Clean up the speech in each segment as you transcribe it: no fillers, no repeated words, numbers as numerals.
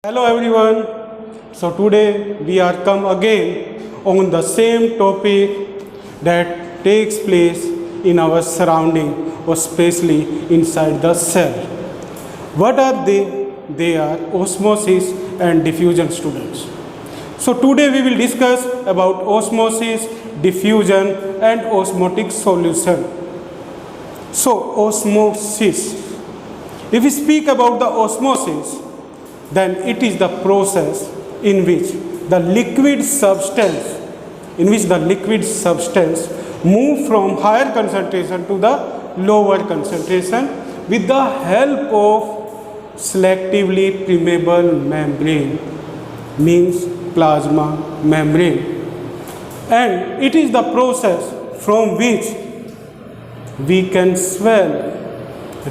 Hello everyone. So today we are come again on the same topic that takes place in our surrounding or especially inside the cell. What are they? They are osmosis and diffusion students. So today we will discuss about osmosis, diffusion and osmotic solution. So osmosis. If we speak about the osmosis, then it is the process in which the liquid substance move from higher concentration to the lower concentration with the help of selectively permeable membrane, means plasma membrane, and it is the process from which we can swell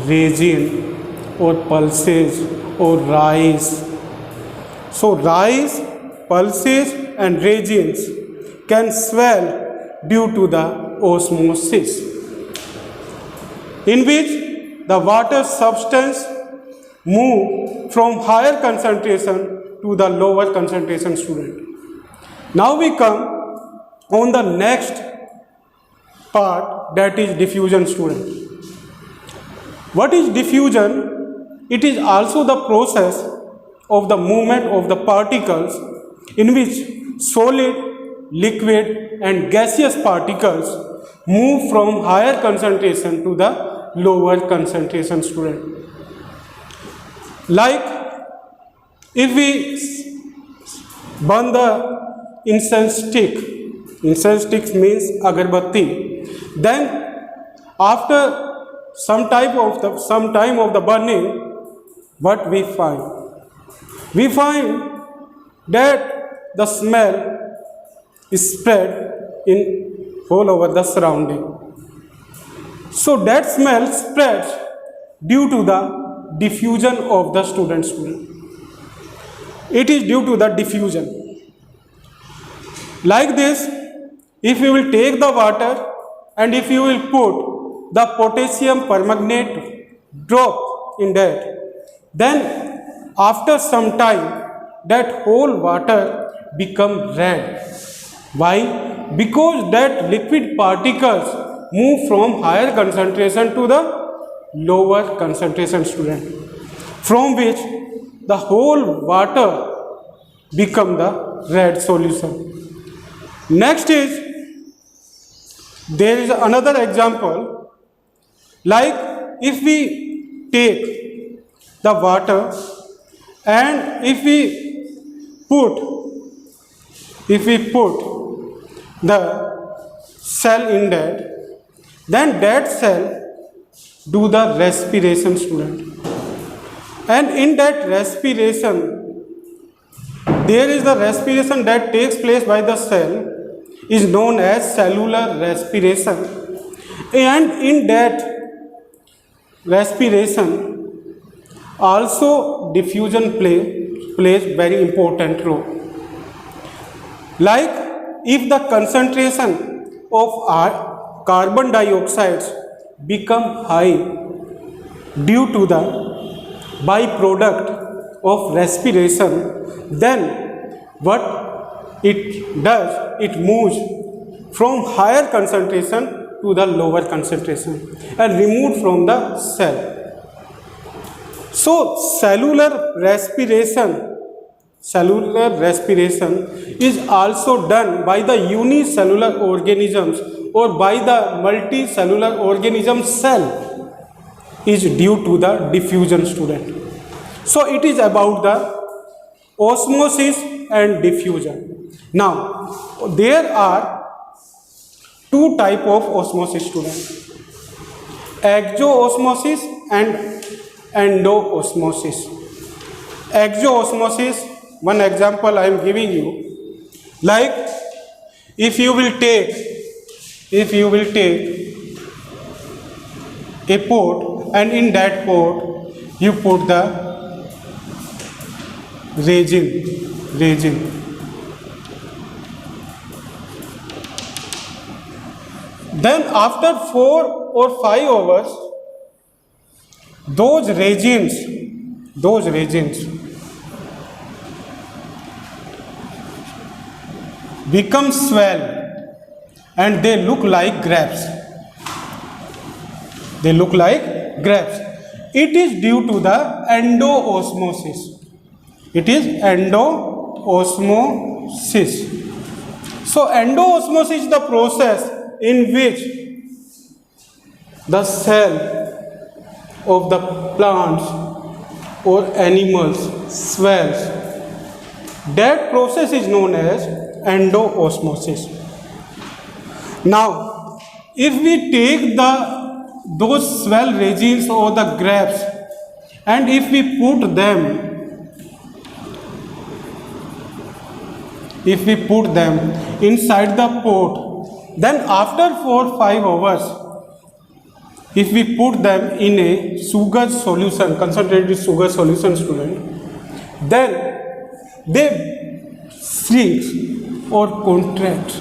region or pulses or rise. So rise, pulses and regions can swell due to the osmosis, in which the water substance move from higher concentration to the lower concentration student. Now we come on the next part, that is diffusion student. What is diffusion? It is also the process of the movement of the particles in which solid, liquid and gaseous particles move from higher concentration to the lower concentration student. Like if we burn the incense stick means agarbatti, then after some time of the burning, what we find? We find that the smell is spread in all over the surrounding. So that smell spreads due to the diffusion of the student. It is due to the diffusion. Like this, if you will take the water and if you will put the potassium permanganate drop in that, then after some time that whole water become red. Why? Because that liquid particles move from higher concentration to the lower concentration student, from which the whole water become the red solution. Next is, there is another example, like if we take the water and if we put the cell in that, then that cell do the respiration student, and in that respiration there is the respiration that takes place by the cell is known as cellular respiration, and in that respiration also diffusion plays very important role. Like if the concentration of carbon dioxide become high due to the byproduct of respiration, then what it does, it moves from higher concentration to the lower concentration and removed from the cell. So cellular respiration is also done by the unicellular organisms or by the multicellular organism cell, is due to the diffusion student. So it is about the osmosis and diffusion. Now there are two type of osmosis student: exoosmosis and endoosmosis. Exoosmosis, one example I am giving you, like if you will take a pot and in that pot you put the resin. Then after 4 or 5 hours, those resins become swell and they look like grapes. They look like grapes. It is due to the endoosmosis. It is endoosmosis. So endoosmosis is the process in which the cell of the plants or animals swells. That process is known as endoosmosis. Now, if we take those swell regions or the grapes and if we put them inside the pot, then after 4 or 5 hours, if we put them in a sugar solution, concentrated sugar solution, student, then they shrink or contract.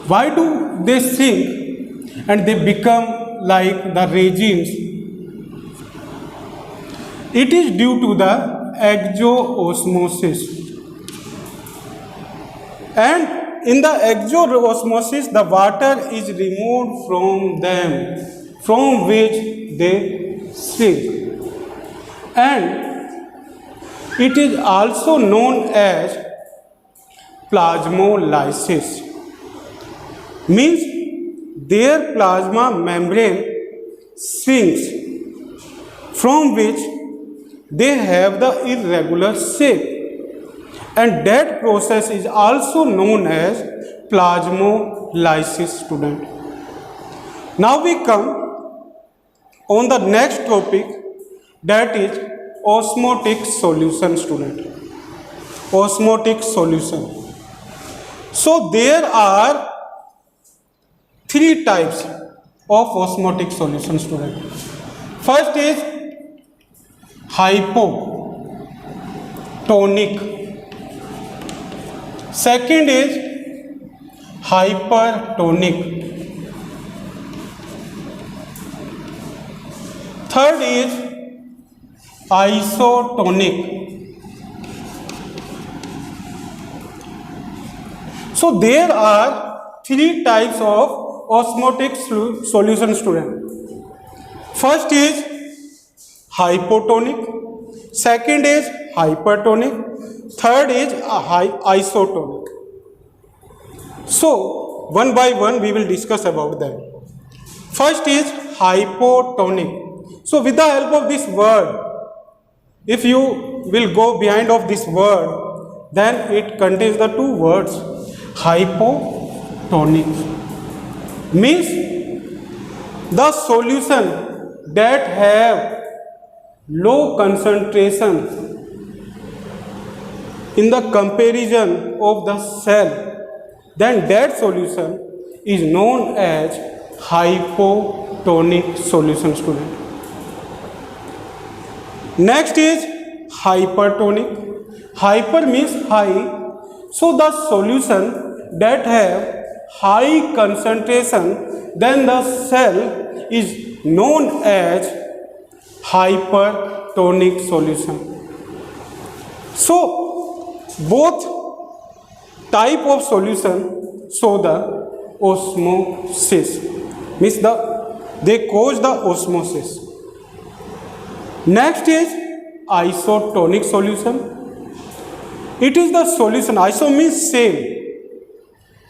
Why do they shrink and they become like the resins? It is due to the exoosmosis. And in the exoosmosis, the water is removed from them, from which they shrink. And it is also known as plasmolysis. Means their plasma membrane shrinks, from which they have the irregular shape. And that process is also known as plasmolysis, student. Now we come on the next topic, that is osmotic solution, student. Osmotic solution. So there are 3 types of osmotic solution, student. First is hypotonic. Second is hypertonic. Third is isotonic. So there are 3 types of osmotic solution, student. First is hypotonic, second is hypertonic, third is isotonic. So one by one we will discuss about them. First is hypotonic. So with the help of this word, if you will go behind of this word, then it contains the 2 words. Hypotonic means the solution that have low concentration in the comparison of the cell, then that solution is known as hypotonic solution, student. Next is hypertonic. Hyper means high. So the solution that have high concentration, then the cell is known as hypertonic solution. So both type of solution show the osmosis, means they cause the osmosis. Next is isotonic solution. It is the solution, iso means same.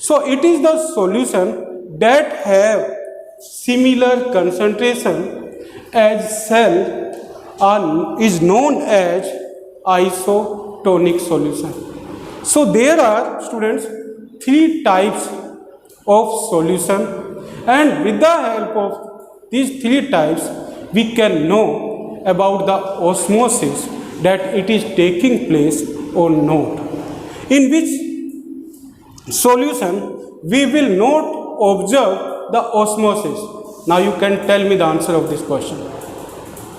So it is the solution that have similar concentration as cell is known as isotonic solution. So there are, students, 3 types of solution, and with the help of these 3 types we can know about the osmosis, that it is taking place or not. In which solution we will not observe the osmosis. Now you can tell me the answer of this question.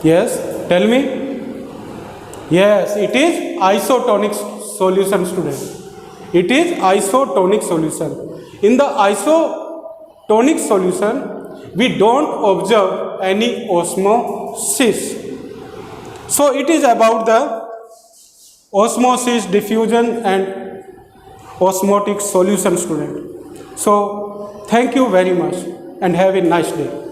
Yes, tell me. Yes, it is isotonic solution, student. It is isotonic solution. In the isotonic solution we don't observe any osmosis. So it is about the osmosis, diffusion and osmotic solution, student. So thank you very much and have a nice day.